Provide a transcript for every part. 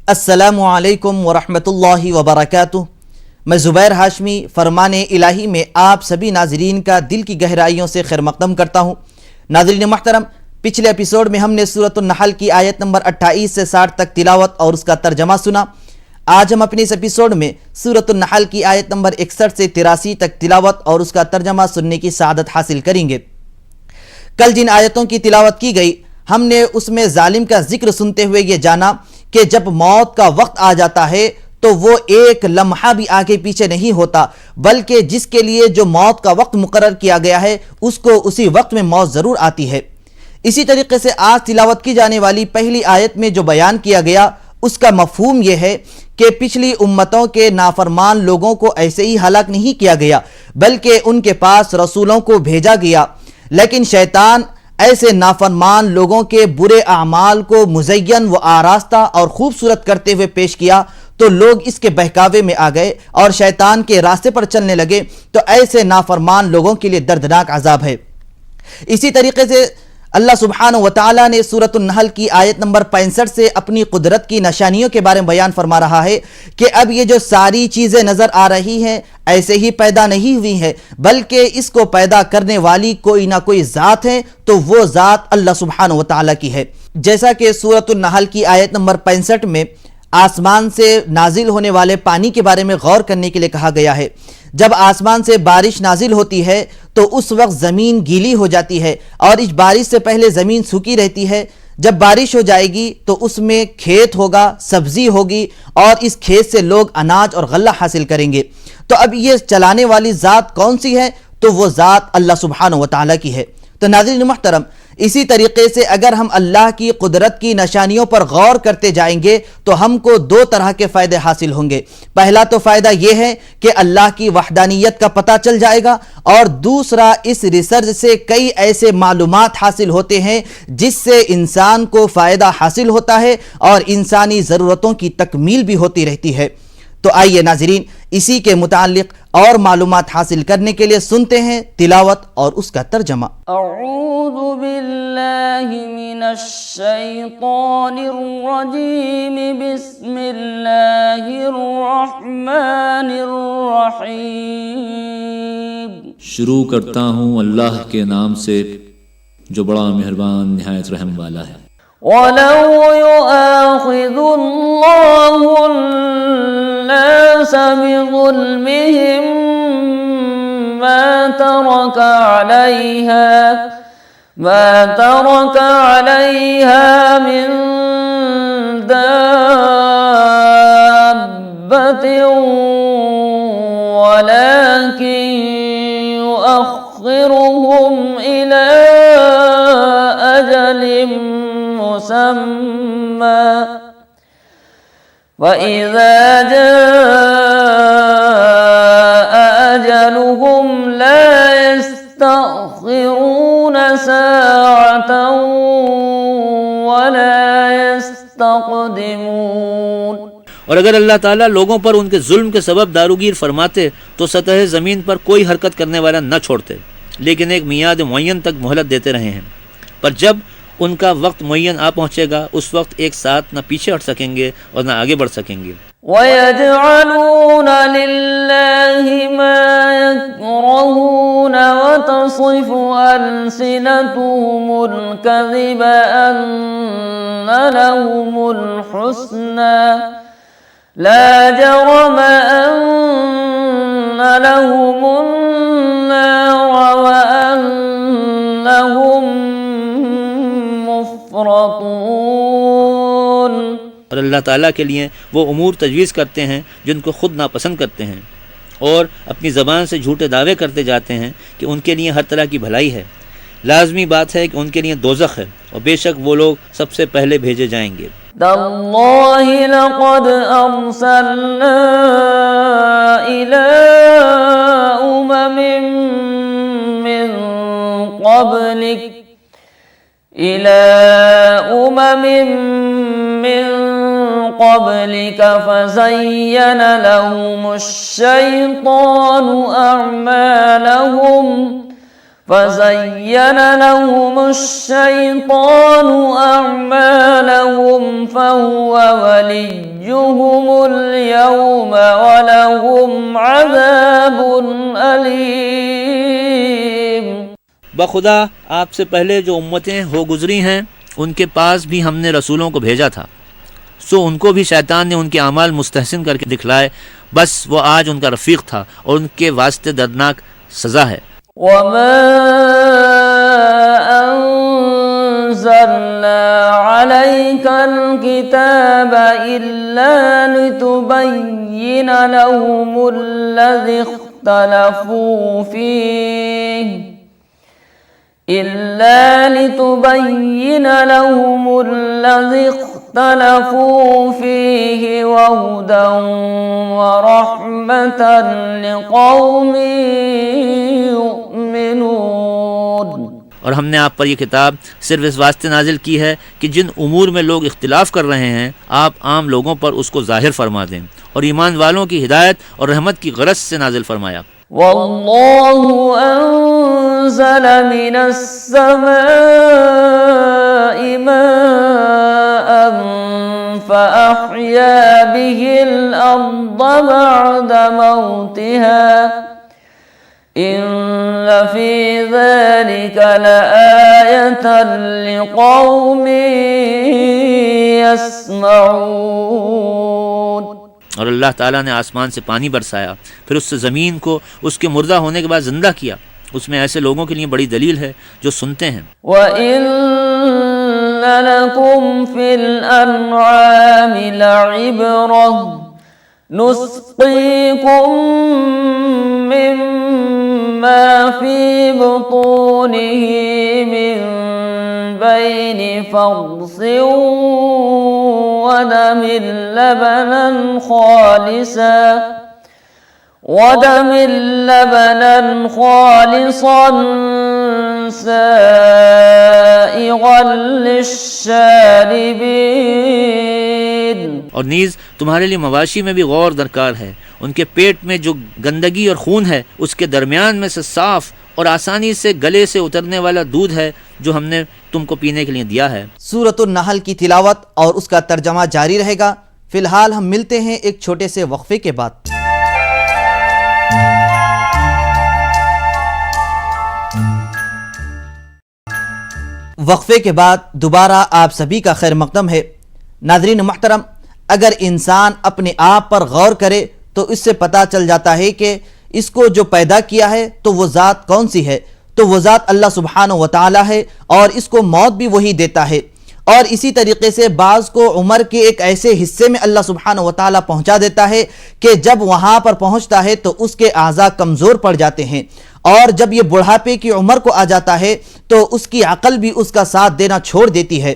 अस्सलामु अलैकुम वरहमतुल्लाहि वबरकातुह। मैं ज़ुबैर हाशमी फ़रमाने इलाही में आप सभी नाज़रीन का दिल की गहराइयों से खैर मक़दम करता हूँ। नाज़रीन मोहतरम, पिछले एपिसोड में हमने सूरत अन-नहल की आयत नंबर 28 से 60 तक तिलावत और उसका तर्जमा सुना। आज हम अपने इस एपिसोड में सूरत अन-नहल की आयत नंबर 61 से 83 तक तिलावत और उसका तर्जमा सुनने की सआदत हासिल करेंगे। कल जिन आयतों की तिलावत की गई, हमने उसमें जालिम का जिक्र सुनते हुए ये जाना कि जब मौत का वक्त आ जाता है तो वो एक लम्हा भी आगे पीछे नहीं होता, बल्कि जिसके लिए जो मौत का वक्त मुकर्रर किया गया है उसको उसी वक्त में मौत ज़रूर आती है। इसी तरीके से आज तिलावत की जाने वाली पहली आयत में जो बयान किया गया उसका मफहूम यह है कि पिछली उम्मतों के नाफरमान लोगों को ऐसे ही हलाक नहीं किया गया, बल्कि उनके पास रसूलों को भेजा गया, लेकिन शैतान ऐसे नाफरमान लोगों के बुरे अमाल को मुज़य्यन व आरास्ता और खूबसूरत करते हुए पेश किया तो लोग इसके बहकावे में आ गए और शैतान के रास्ते पर चलने लगे। तो ऐसे नाफरमान लोगों के लिए दर्दनाक अजाब है। इसी तरीके से अल्लाह सुब्हानहू व तआला ने सूरत अन-नहल की आयत नंबर 65 से अपनी कुदरत की निशानियों के बारे में बयान फरमा रहा है कि अब ये जो सारी चीज़ें नज़र आ रही हैं ऐसे ही पैदा नहीं हुई हैं, बल्कि इसको पैदा करने वाली कोई ना कोई ज़ात है, तो वो ज़ात अल्लाह सुब्हानहू व तआला की है। जैसा कि सूरत अन-नहल की आयत नंबर 65 में आसमान से नाजिल होने वाले पानी के बारे में गौर करने के लिए कहा गया है। जब आसमान से बारिश नाजिल होती है तो उस वक्त ज़मीन गीली हो जाती है और इस बारिश से पहले ज़मीन सूखी रहती है। जब बारिश हो जाएगी तो उसमें खेत होगा, सब्जी होगी और इस खेत से लोग अनाज और गल्ला हासिल करेंगे। तो अब ये चलाने वाली ज़ात कौन सी है? तो वो ज़ात अल्लाह सुब्हानहू व तआला की है। तो नाज़रीन मुहतरम, इसी तरीके से अगर हम अल्लाह की कुदरत की निशानियों पर गौर करते जाएंगे तो हमको दो तरह के फ़ायदे हासिल होंगे। पहला तो फ़ायदा यह है कि अल्लाह की वहदानियत का पता चल जाएगा, और दूसरा इस रिसर्च से कई ऐसे मालूमात हासिल होते हैं जिससे इंसान को फ़ायदा हासिल होता है और इंसानी ज़रूरतों की तकमील भी होती रहती है। तो आइए नाज़रीन, इसी के मुताल्लिक़ और मालूमात हासिल करने के लिए सुनते हैं तिलावत और उसका तर्जमा। अऊज़ु बिल्लाहि मिनश शैतानिर रजीम, बिस्मिल्लाहिर रहमानिर रहीम। शुरू करता हूँ अल्लाह के नाम से जो बड़ा मेहरबान निहायत रहम वाला है। वलौ युआखिज़ुल्लाहु अन्नास बिज़ुल्मिहिम मा तरका अलैहा मिन दाब्बतिन वलाकिन युअख्खिरुहुम इला अजलिन मुसम्मा वइज़ा जाअ अजलुहुम ला यस्तअखिरून साअतन वला यस्तक़दिमून। और अगर अल्लाह ताला लोगों पर उनके जुल्म के सबब दारूगीर फरमाते तो सतह ज़मीन पर कोई हरकत करने वाला न छोड़ते, लेकिन एक मियाद मुअय्यन तक मोहलत देते रहे हैं। पर जब उनका वक्त मुअय्यन आ पहुँचेगा उस वक्त एक साथ न पीछे हट सकेंगे और न आगे बढ़ सकेंगे। वयजअलून लिल्लाहि मा यकरहून वतसिफु अल्सिनतुहुमुल कज़िब अन्न लहुमुल हुस्ना ला जरम अन्न लहुमुन नार व अन्नहुम मुफ़रतून। और अल्लाह ताला के लिए वो उमूर तजवीज़ करते हैं जिनको खुद नापसंद करते हैं, और अपनी ज़बान से झूठे दावे करते जाते हैं कि उनके लिए हर तरह की भलाई है। लाजमी बात है कि उनके लिए दोज़ख है और बेशक वो लोग सबसे पहले भेजे जाएंगे। तल्लाहि लक़द अरसलना इला उममिन मिन क़ब्लिक फ़ज़य्यन लहुमुश शैतानु अअमालहुम فزين لهم الشيطان أعمالهم فهو وليهم اليوم ولهم عذاب أليم। बखुदा आपसे पहले जो उम्मतें हो गुजरी हैं उनके पास भी हमने रसूलों को भेजा था, सो उनको भी शैतान ने उनके अमाल मुस्तहसिन करके दिखलाए, बस वो आज उनका रफ़ीक था और उनके वास्ते दर्दनाक सज़ा है। وما أنزلنا عليك الكتاب إلا لتبين لهم الذي اختلفوا فيه وهدى ورحمة لقوم يؤمنون। और हमने आप पर यह किताब सिर्फ इस वास्ते नाजिल की है कि जिन उमूर में लोग इख्तिलाफ कर रहे हैं आप आम लोगों पर उसको ज़ाहिर फरमा दें, और ईमान वालों की हिदायत और रहमत की गरज से नाजिल फरमाया। वल्लाहु अंज़ल मिनस समाई माअन फ़अह्या बिहिल अर्द बअद मौतिहा इन्न फ़ी ज़ालिका लआयतन लिक़ौमिन यस्मऊन। और अल्लाह ताला ने आसमान से पानी बरसाया, फिर उससे ज़मीन को उसके मुर्दा होने के बाद ज़िंदा किया, उसमें ऐसे लोगों के लिए बड़ी दलील है जो सुनते हैं। वइन्न लकुम फिल अन्आमि लइब्रह नुस्क़ीकुम मिम्मा फी बुतूनिही मिन बैनि फर्सिन ودم لبنا خالصا سائغا للشاربين। और नीज़ तुम्हारे लिए मवाशी में भी गौर दरकार है, उनके पेट में जो गंदगी और खून है उसके दरमियान में से साफ और आसानी से गले से उतरने वाला दूध है जो हमने तुमको पीने के लिए दिया है। सूरतुन नहल की तिलावत और उसका तर्जमा जारी रहेगा। फिलहाल हम मिलते हैं एक छोटे से वक्फे के बाद। वक्फे के बाद दोबारा आप सभी का खैर मकदम है। नाज़रीन मोहतरम, अगर इंसान अपने आप पर गौर करे तो इससे पता चल जाता है कि इसको जो पैदा किया है तो वो ज़ात कौन सी है, तो वो ज़ात अल्लाह सुब्हानहु व तआला है, और इसको मौत भी वही देता है। और इसी तरीके से बाज़ को उम्र के एक ऐसे हिस्से में अल्लाह सुब्हानहु व तआला पहुंचा देता है कि जब वहां पर पहुंचता है तो उसके आज़ा कमज़ोर पड़ जाते हैं, और जब ये बुढ़ापे की उम्र को आ जाता है तो उसकी अकल भी उसका साथ देना छोड़ देती है।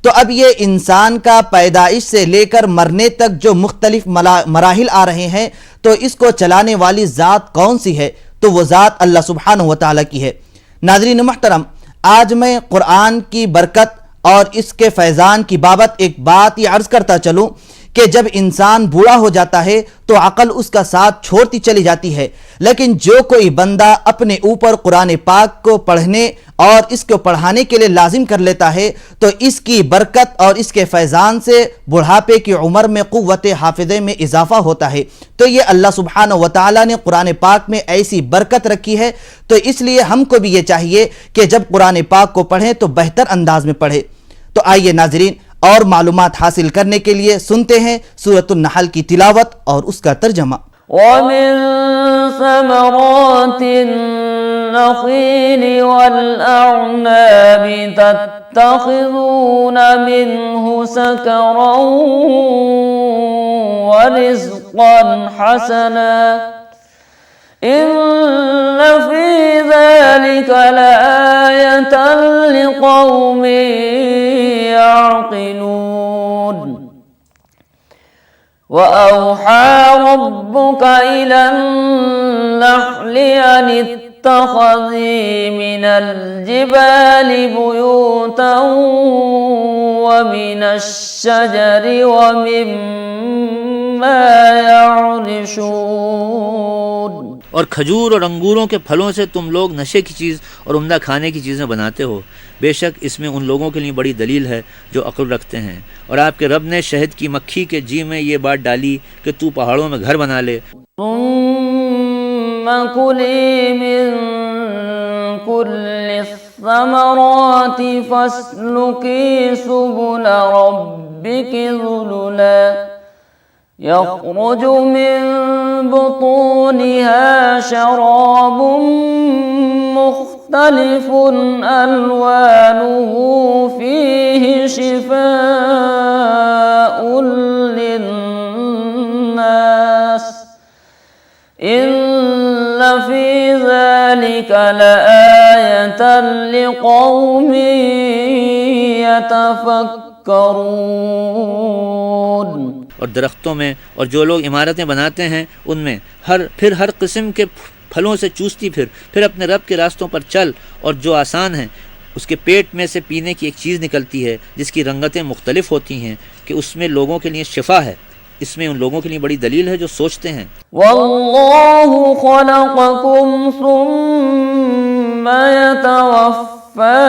तो अब ये इंसान का पैदाइश से लेकर मरने तक जो मुख्तलिफ मराहिल आ रहे हैं, तो इसको चलाने वाली ज़ात कौन सी है, तो वो ज़ात अल्लाह सुब्हानहु व तआला की है। नाज़रीन मोहतरम, आज मैं कुरान की बरकत और इसके फैज़ान की बाबत एक बात ये अर्ज़ करता चलूँ कि जब इंसान बूढ़ा हो जाता है तो अकल उसका साथ छोड़ती चली जाती है, लेकिन जो कोई बंदा अपने ऊपर कुरान पाक को पढ़ने और इसको पढ़ाने के लिए लाजिम कर लेता है तो इसकी बरकत और इसके फैज़ान से बुढ़ापे की उम्र में क़ुव्वत हाफ़िज़े में इजाफ़ा होता है। तो ये अल्लाह सुब्हानहु व तआला ने कुरान पाक में ऐसी बरकत रखी है, तो इसलिए हमको भी ये चाहिए कि जब कुरान पाक को पढ़ें तो बेहतर अंदाज में पढ़ें। तो आइए नाज़रीन, और मालूमात हासिल करने के लिए सुनते हैं सूरतुन नहल की तिलावत और उसका तर्जमा। वमिन समरातिन नख़ील वल अअनाबि तत्तखिज़ून मिन्हु सकरन व रिज़क़न हसना इन्न फ़ी ज़ालिका लआयतन लिक़ौमिन यअक़िलून। वअौहा रब्बुक इलन नहली अन इत्तख़ज़ी मिनल जिबालि बुयूतन व मिनश शजरि व मिम्मा यअरिशून। और खजूर और अंगूरों के फलों से तुम लोग नशे की चीज़ और उम्दा खाने की चीज़ें बनाते हो। बेशक इसमें उन लोगों के लिए बड़ी दलील है जो अक्ल रखते हैं। और आपके रब ने शहद की मक्खी के जी में ये बात डाली कि तू पहाड़ों में घर बना ले। ثم كلي من كل الثمرات فاسلكي سبل ربك ذللا يخرج من بطونها شراب مختلف ألوانه فيه شفاء للناس إن في ذلك لآية لقوم يتفكرون। और दरख्तों में और जो लोग इमारतें बनाते हैं उनमें हर किस्म के फलों से चूसती फिर अपने रब के रास्तों पर चल। और जो आसान है उसके पेट में से पीने की एक चीज़ निकलती है जिसकी रंगतें मुख्तलिफ होती हैं कि उसमें लोगों के लिए शिफा है। इसमें उन लोगों के लिए बड़ी दलील है जो सोचते हैं। वल्लाहु खलक़कुम सुम्मा यतवफ़्फ़ाकुम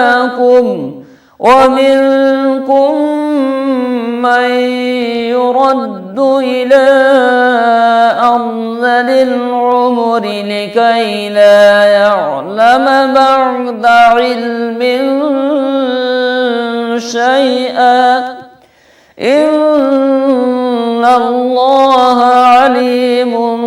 व मिनकुम मन युरद्दु इला अर्ज़लिल उम्रि लिकै ला यअलम बअदा इल्मिन शैअ इन्नल्लाह अलीमुन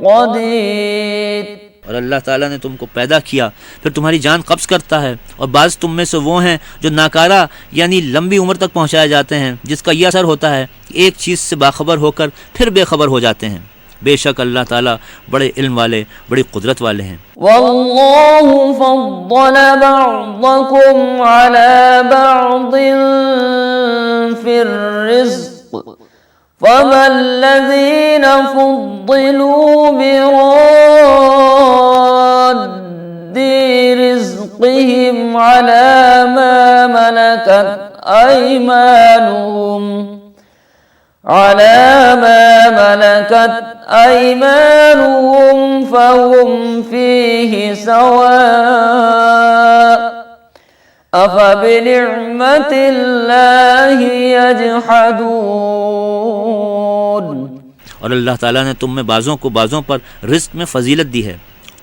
क़दीर। और अल्लाह ताला ने तुमको पैदा किया, फिर तुम्हारी जान कब्ज़ करता है, और बाज़ तुम में से वो हैं जो नाकारा यानी लंबी उम्र तक पहुँचाए जाते हैं, जिसका यह असर होता है कि एक चीज़ से बाखबर होकर फिर बेखबर हो जाते हैं। बेशक अल्लाह ताला बड़े इल्म वाले, बड़ी कुदरत वाले हैं। वल्लाहु फद्दल बअदकुम अला बअदिन फिर रिज़्क़ फमल्लज़ीन फुद्दिलू बिरद्दि रिज़्क़िहिम अला मा मलकत أيمانهم فهم فيه سواء أفبنعمة الله يجحدون। और अल्लाह ताला ने तुम में बाज़ों को बाज़ों पर रिज़्क़ में फ़जीलत दी है,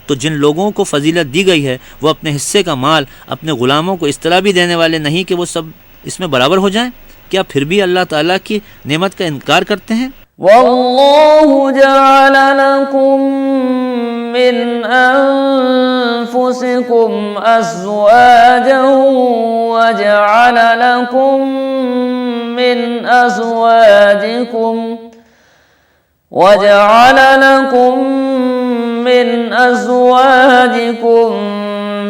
तो जिन लोगों को फ़जीलत दी गई है वो अपने हिस्से का माल अपने ग़ुलामों को इस तरह भी देने वाले नहीं कि वो सब इसमें बराबर हो जाएं। क्या फिर भी अल्लाह ताला की नेमत का इनकार करते हैं? वल्लाहु जअल लकुम मिन अनफुसिकुम अज़वाजन वजअल लकुम मिन अज़वाजिकुम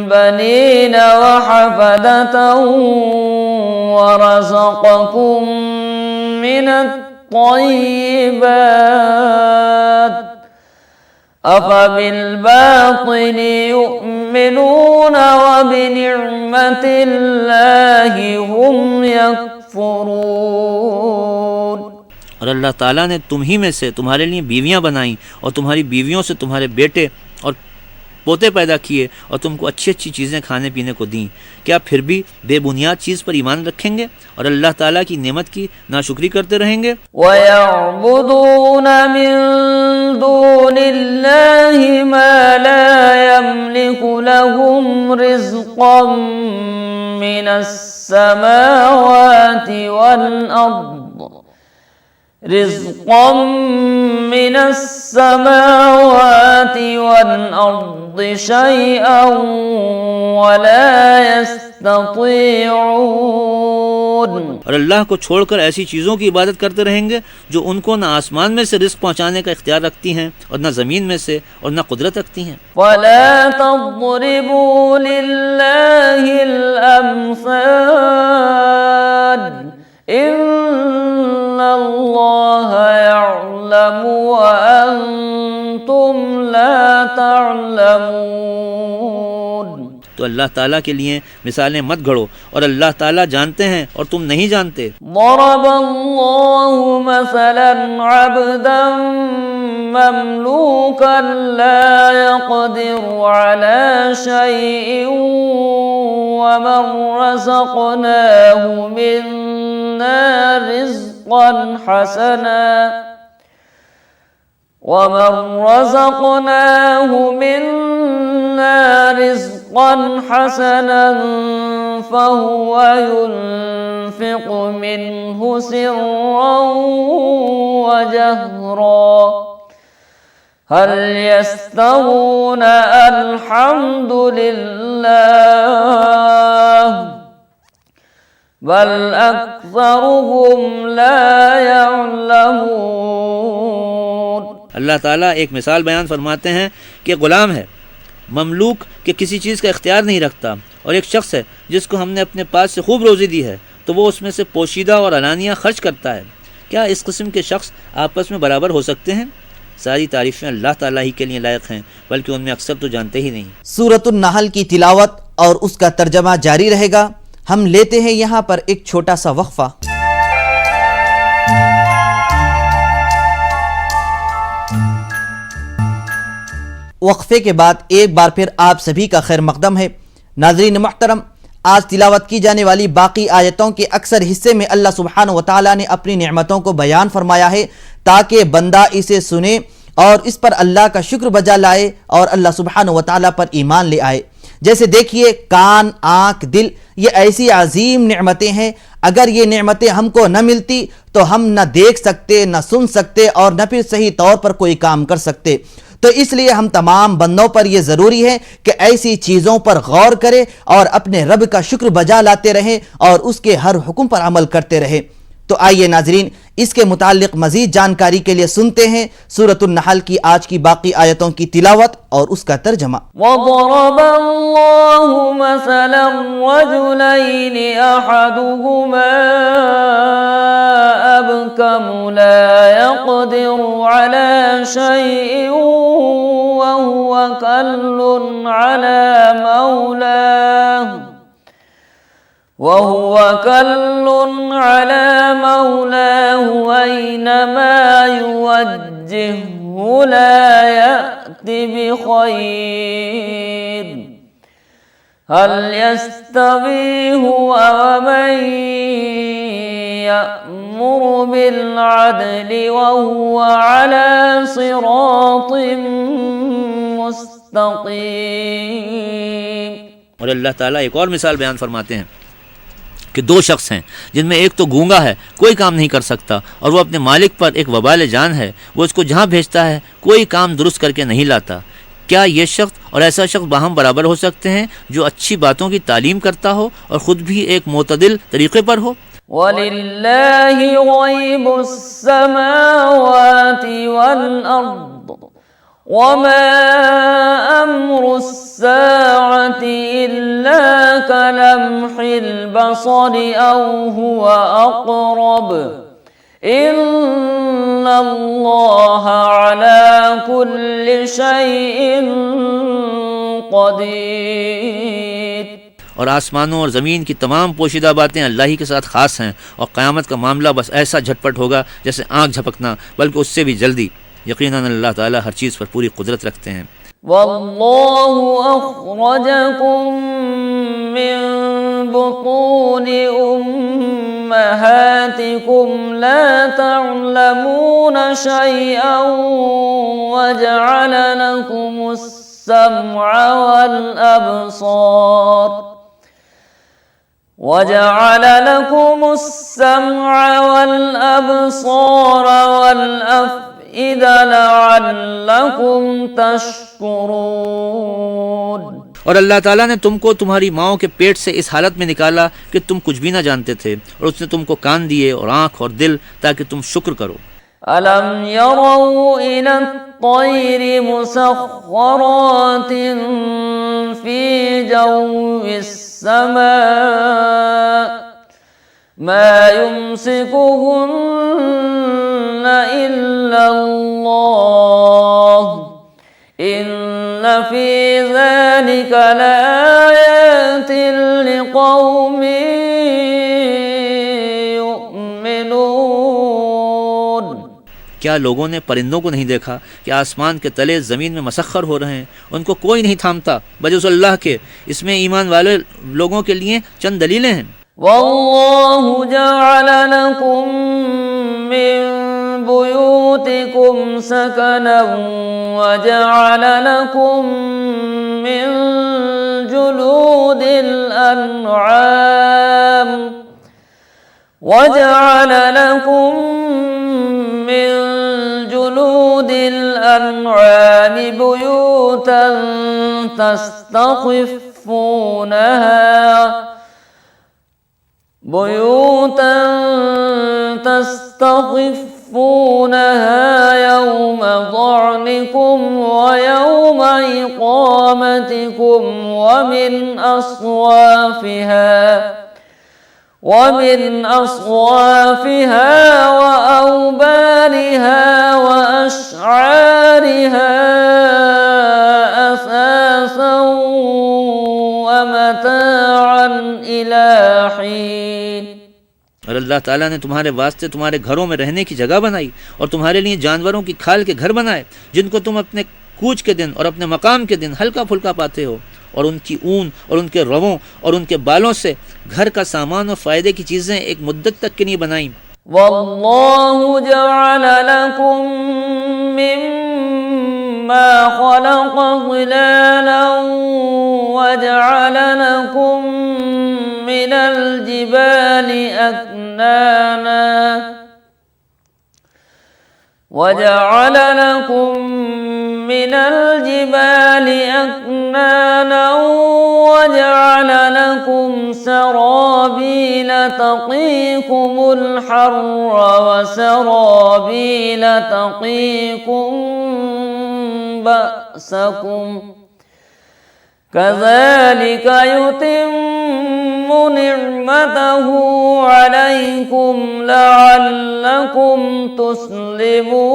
बनीन वहफदतन वरज़क़कुम मिनत्तय्यिबात अफ़बिल्बातिलि युमिनून वबिनिअमतिल्लाहि हुम यकफ़ुरून। और अल्लाह ताला ने तुम ही में से तुम्हारे लिए बीवियां बनाई और तुम्हारी बीवियों से तुम्हारे बेटे और पोते पैदा किए और तुमको अच्छी अच्छी चीज़ें खाने पीने को दी। क्या फिर भी बेबुनियाद चीज़ पर ईमान रखेंगे और अल्लाह ताला की नेमत की नाशुक्री करते रहेंगे? वयअबुदून मिन दूनिल्लाहि मा ला यमलिकु लहुम रिज़्क़न मिनस समावाति वल अर्द रिज़्क़न मिनस समावाति वल अर्द शैअन वला यस्ततीऊन। और अल्लाह को छोड़कर ऐसी चीज़ों की इबादत करते रहेंगे जो उनको न आसमान में से रिज़्क़ पहुँचाने का इख्तियार रखती हैं और न ज़मीन में से और न कुदरत रखती हैं। वला तज़रिबू लिल्लाहिल अम्साल इन्नल्लाह यअलमु व अंतुम ला तअलमून। तो तो अल्लाह ताला के लिए मिसालें मत घड़ो, और अल्लाह ताला जानते हैं और तुम नहीं जानते। ضرب الله مثلا عبدا مملوكا لا يقدر على شيء ومن رزقناه منا رزقا حسنا فهو ينفق منه سرا وجهرا هل يستوون الحمد لله بل أكثرهم لا يعلمون। अल्लाह ताला एक मिसाल बयान फरमाते हैं कि ग़ुलाम है ममलूक के किसी चीज़ का इख्तियार नहीं रखता, और एक शख्स है जिसको हमने अपने पास से खूब रोज़ी दी है तो वो उसमें से पोशीदा और अलानिया खर्च करता है। क्या इस किस्म के शख्स आपस में बराबर हो सकते हैं? सारी तारीफ़ें अल्लाह ताला ही के लिए लायक हैं, बल्कि उनमें अक्सर तो जानते ही नहीं। सूरतुन नहल की तिलावत और उसका तर्जमा जारी रहेगा। हम लेते हैं यहाँ पर एक छोटा सा वक्फा। वक्फे के बाद एक बार फिर आप सभी का खैर मकदम है। नाज़रीन मोहतरम, आज तिलावत की जाने वाली बाकी आयतों के अक्सर हिस्से में अल्लाह सुब्हानहु व तआला ने अपनी नेमतों को बयान फरमाया है ताकि बंदा इसे सुने और इस पर अल्लाह का शुक्र बजा लाए और अल्लाह सुब्हानहु व तआला पर ईमान ले आए। जैसे देखिए, कान, आँख, दिल, ये ऐसी अजीम नेमतें हैं। अगर ये नेमतें हमको न मिलती तो हम न देख सकते, न सुन सकते और न फिर सही तौर पर कोई काम कर सकते। तो इसलिए हम तमाम बंदों पर यह ज़रूरी है कि ऐसी चीज़ों पर गौर करें और अपने रब का शुक्र बजा लाते रहें और उसके हर हुक्म पर अमल करते रहें। तो आइए नाजरीन, इसके मुतालिक मज़ीद जानकारी के लिए सुनते हैं सूरतुन नहल की आज की बाकी आयतों की तिलावत और उसका तर्जमा। وضرب الله مثلا رجلين أحدهما أبكم لا يقدر على شيء وهو كل على مولاه أينما يوجهه لا يأت بخير هل يستوي هو ومن يأمر بالعدل وهو على صراط मुस्तकीम। और अल्लाह ताला एक और मिसाल बयान फरमाते हैं कि दो शख्स हैं जिनमें एक तो गूंगा है, कोई काम नहीं कर सकता, और वो अपने मालिक पर एक वबाल जान है, वो उसको जहाँ भेजता है कोई काम दुरुस्त करके नहीं लाता। क्या ये शख्स और ऐसा शख्स बाहम बराबर हो सकते हैं जो अच्छी बातों की तालीम करता हो और ख़ुद भी एक मोतदिल तरीक़े पर हो? वलिल्लाहि गैबुस समावाति वल अर्द वमा अम्रुस्साअति इल्ला कलम्हिल बसरि औ हुवा अक़रब इन्नल्लाह अला कुल्लि शैइन क़दीर। और आसमानों और ज़मीन की तमाम पोशीदा बातें अल्लाह ही के साथ ख़ास हैं, और क़यामत का मामला बस ऐसा झटपट होगा जैसे आँख झपकना, बल्कि उससे भी जल्दी। यकीनन अल्लाह ताला हर चीज़ पर पूरी कुदरत रखते हैं। वल्लाहु अख़रजकुम मिन बुतूनि उम्महातिकुम ला तअलमून शैअन वजअल लकुमुस सम्अ वल अब्सार वल-अफ़इदा लअल्लकुम तशकुरून। और अल्लाह ताला ने तुमको तुम्हारी माओं के पेट से इस हालत में निकाला कि तुम कुछ भी ना जानते थे, और उसने तुमको कान दिए और आँख और दिल ताकि तुम शुक्र करो। अलम यरौ इला तैरि मुसख्खरातिन फी जव्विस समा मा युमसिकुहुन्ना इल्लल्लाह इन्न फी ज़ालिका लआयातिन क्या लोगों ने परिंदों को नहीं देखा कि आसमान के तले ज़मीन में मसख्खर हो रहे हैं, उनको कोई नहीं थामता बजाय अल्लाह के। इसमें ईमान वाले लोगों के लिए चंद दलीलें हैं। वल्लाहु जअल लकुम मिन बुयूतिकुम सकनन व जअल लकुम मिन जुलूदिल अनआम وجعل لكم من جلود الأنعام بيوتا تستخفونها يوم ضعنكم ويوم إقامتكم ومن أصوافها وأوبارها وأشعارها أثاثا ومتاعا إلى حين। और अल्लाह ताला ने तुम्हारे वास्ते तुम्हारे घरों में रहने की जगह बनाई और तुम्हारे लिए जानवरों की खाल के घर बनाए जिनको तुम अपने कूच के दिन और अपने मकाम के दिन हल्का फुल्का पाते हो, और उनकी ऊन और उनके रवों और उनके बालों से घर का सामान और फ़ायदे की चीज़ें एक मुद्दत तक के लिए बनाई। वल्लाहु जअल लकुम मिम्मा खलक़ ज़िलालन वजअल लकुम मिनल जिबाली अक्नाना وجعل لكم من الجبال أكنانا وجعل لكم سرابيل تقيكم الحر وسرابيل تقيكم بأسكم كذلك يتم نعمته عليكم لعلكم تسلمون।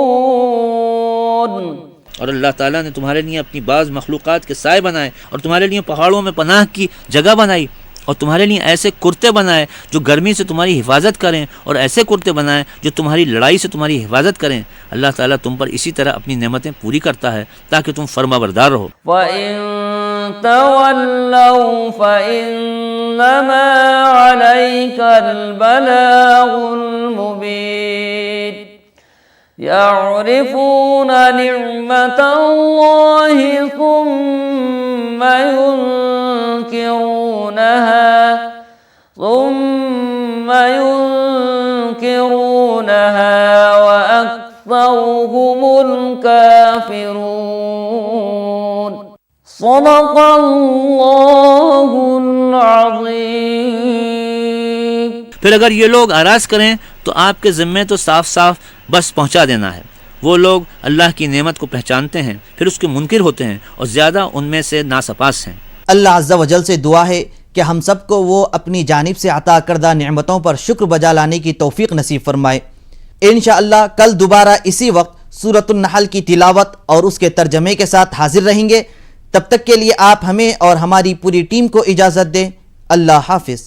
और अल्लाह ताला ने तुम्हारे लिए अपनी बाज़ मखलूक़ात के साए बनाए और तुम्हारे लिए पहाड़ों में पनाह की जगह बनाई और तुम्हारे लिए ऐसे कुर्ते बनाए जो गर्मी से तुम्हारी हिफाजत करें और ऐसे कुर्ते बनाए जो तुम्हारी लड़ाई से तुम्हारी हिफाजत करें। अल्लाह ताला तुम पर इसी तरह अपनी नेमतें पूरी करता है ताकि तुम फर्माबरदार रहो। तवल्लौ फइन्नमा अलैकल बलागुल मुबीन यअरिफून निअमतल्लाहि सुम्मा युनकिरूनहा वअक्सरुहुमुल काफिरून। सदक़ल्लाहुल अज़ीम। फिर अगर ये लोग आराज़ करें तो आपके ज़िम्मे तो साफ साफ बस पहुँचा देना है। वो लोग अल्लाह की नेमत को पहचानते हैं फिर उसके मुनकिर होते हैं और ज़्यादा उनमें से नासपास हैं। अल्लाह अज़्ज़ा वजल से दुआ है कि हम सबको वो अपनी जानिब से अता करदा नेमतों पर शुक्र बजा लाने की तौफीक नसीब फरमाए। इंशाअल्लाह कल दोबारा इसी वक्त सूरतुन नहल की तिलावत और उसके तर्जमे के साथ हाजिर रहेंगे। तब तक के लिए आप हमें और हमारी पूरी टीम को इजाज़त दें। अल्लाह हाफिज़।